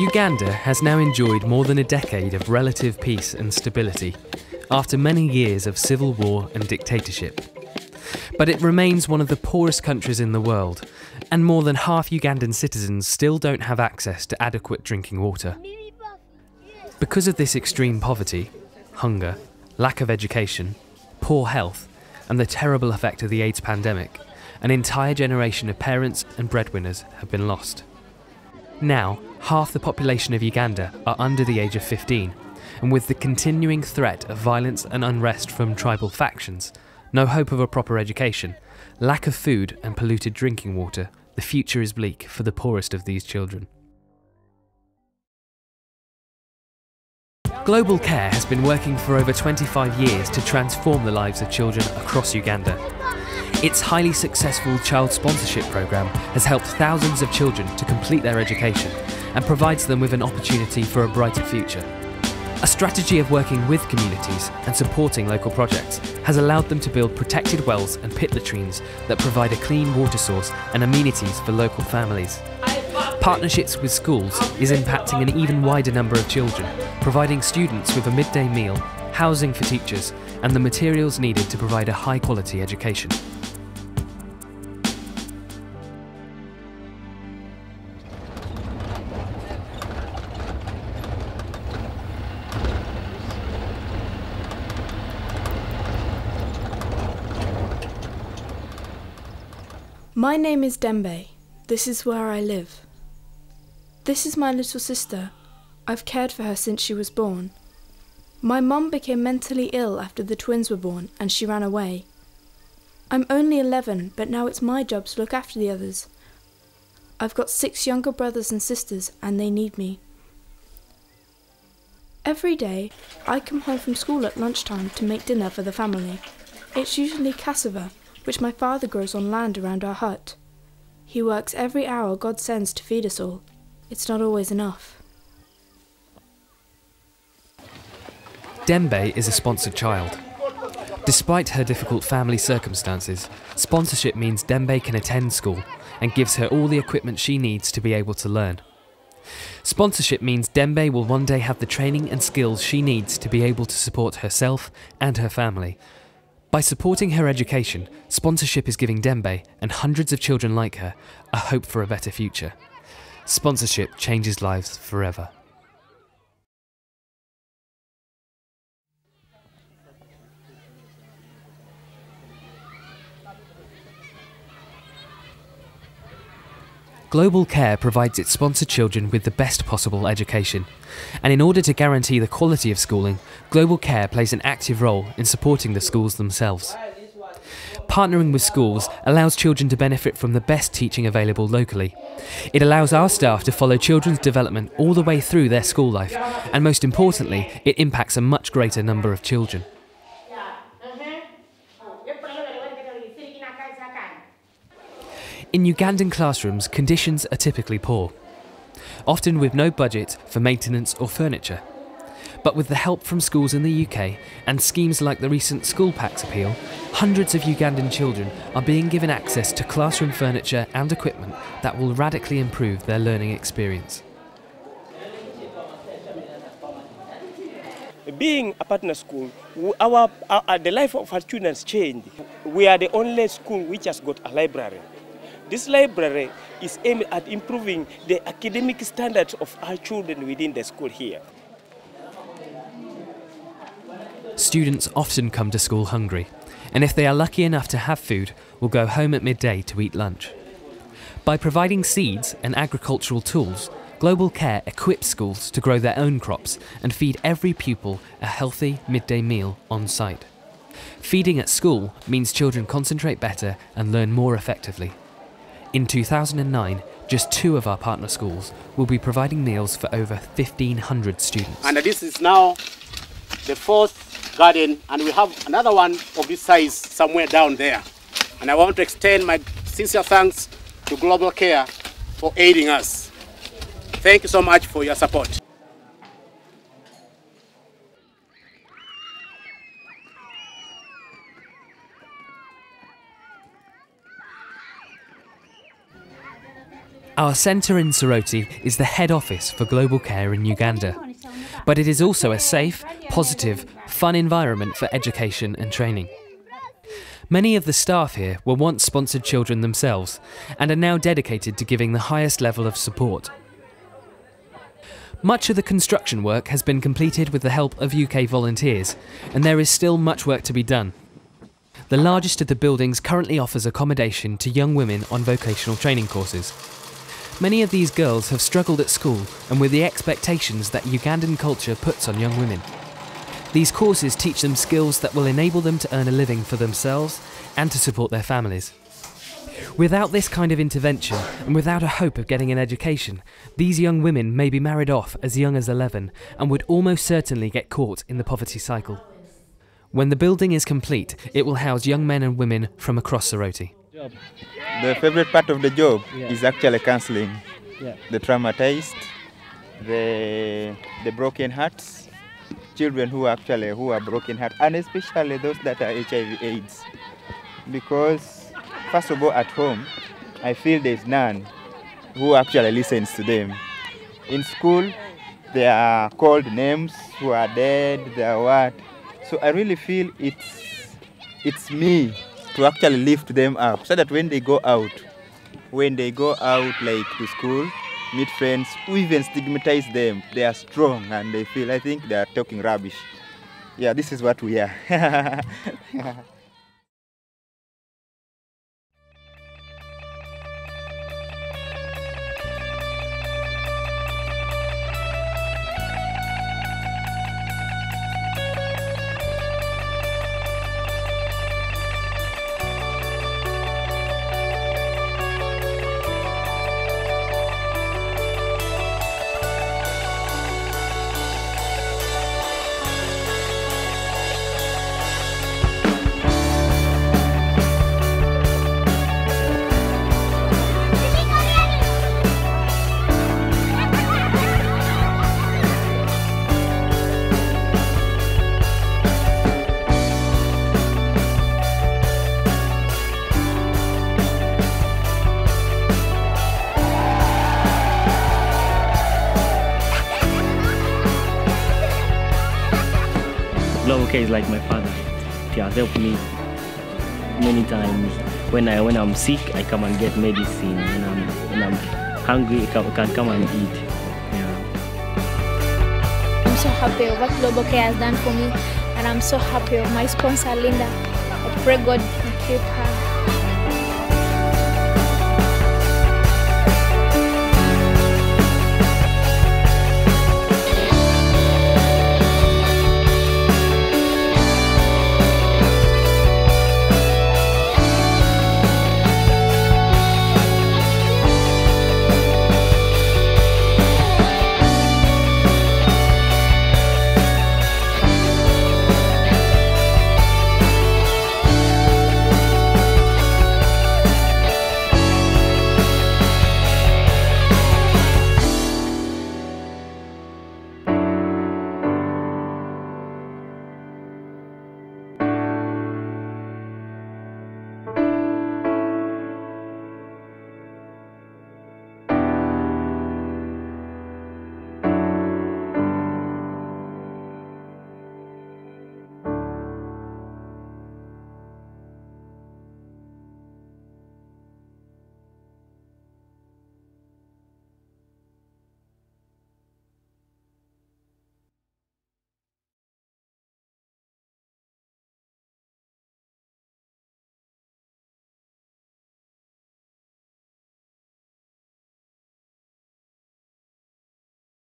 Uganda has now enjoyed more than a decade of relative peace and stability, after many years of civil war and dictatorship. But it remains one of the poorest countries in the world, and more than half Ugandan citizens still don't have access to adequate drinking water. Because of this extreme poverty, hunger, lack of education, poor health, and the terrible effect of the AIDS pandemic, an entire generation of parents and breadwinners have been lost. Now, half the population of Uganda are under the age of 15, and with the continuing threat of violence and unrest from tribal factions, no hope of a proper education, lack of food and polluted drinking water, the future is bleak for the poorest of these children. Global Care has been working for over 25 years to transform the lives of children across Uganda. Its highly successful child sponsorship program has helped thousands of children to complete their education and provides them with an opportunity for a brighter future. A strategy of working with communities and supporting local projects has allowed them to build protected wells and pit latrines that provide a clean water source and amenities for local families. Partnerships with schools is impacting an even wider number of children, providing students with a midday meal, housing for teachers, and the materials needed to provide a high-quality education. My name is Dembe. This is where I live. This is my little sister. I've cared for her since she was born. My mum became mentally ill after the twins were born and she ran away. I'm only 11, but now it's my job to look after the others. I've got 6 younger brothers and sisters and they need me. Every day, I come home from school at lunchtime to make dinner for the family. It's usually cassava, which my father grows on land around our hut. He works every hour God sends to feed us all. It's not always enough. Dembe is a sponsored child. Despite her difficult family circumstances, sponsorship means Dembe can attend school and gives her all the equipment she needs to be able to learn. Sponsorship means Dembe will one day have the training and skills she needs to be able to support herself and her family. By supporting her education, sponsorship is giving Dembe, and hundreds of children like her, a hope for a better future. Sponsorship changes lives forever. Global Care provides its sponsored children with the best possible education, and in order to guarantee the quality of schooling, Global Care plays an active role in supporting the schools themselves. Partnering with schools allows children to benefit from the best teaching available locally. It allows our staff to follow children's development all the way through their school life, and most importantly, it impacts a much greater number of children. In Ugandan classrooms, conditions are typically poor, often with no budget for maintenance or furniture. But with the help from schools in the UK and schemes like the recent School Packs appeal, hundreds of Ugandan children are being given access to classroom furniture and equipment that will radically improve their learning experience. Being a partner school, the life of our students changed. We are the only school which has got a library. This library is aimed at improving the academic standards of our children within the school here. Students often come to school hungry, and if they are lucky enough to have food, will go home at midday to eat lunch. By providing seeds and agricultural tools, Global Care equips schools to grow their own crops and feed every pupil a healthy midday meal on site. Feeding at school means children concentrate better and learn more effectively. In 2009, just 2 of our partner schools will be providing meals for over 1,500 students. And this is now the 4th garden, and we have another one of this size somewhere down there. And I want to extend my sincere thanks to Global Care for aiding us. Thank you so much for your support. Our centre in Soroti is the head office for global care in Uganda, but it is also a safe, positive, fun environment for education and training. Many of the staff here were once sponsored children themselves and are now dedicated to giving the highest level of support. Much of the construction work has been completed with the help of UK volunteers, and there is still much work to be done. The largest of the buildings currently offers accommodation to young women on vocational training courses. Many of these girls have struggled at school and with the expectations that Ugandan culture puts on young women. These courses teach them skills that will enable them to earn a living for themselves and to support their families. Without this kind of intervention and without a hope of getting an education, these young women may be married off as young as 11 and would almost certainly get caught in the poverty cycle. When the building is complete, it will house young men and women from across Soroti. The favorite part of the job is actually counseling the traumatized, the broken hearts, children who are broken hearts, and especially those that are HIV/AIDS. Because first of all, at home, I feel there's none who actually listens to them. In school, they are called names, who are dead, they are what. So I really feel it's me to actually lift them up, so that when they go out like to school, meet friends who even stigmatize them, they are strong and they feel, I think they are talking rubbish. Yeah, this is what we are. Global Care is like my father. He has helped me many times. When I'm sick, I come and get medicine. When I'm hungry, I can come and eat. Yeah. I'm so happy of what Global Care has done for me, and I'm so happy of my sponsor, Linda. I pray God will keep her.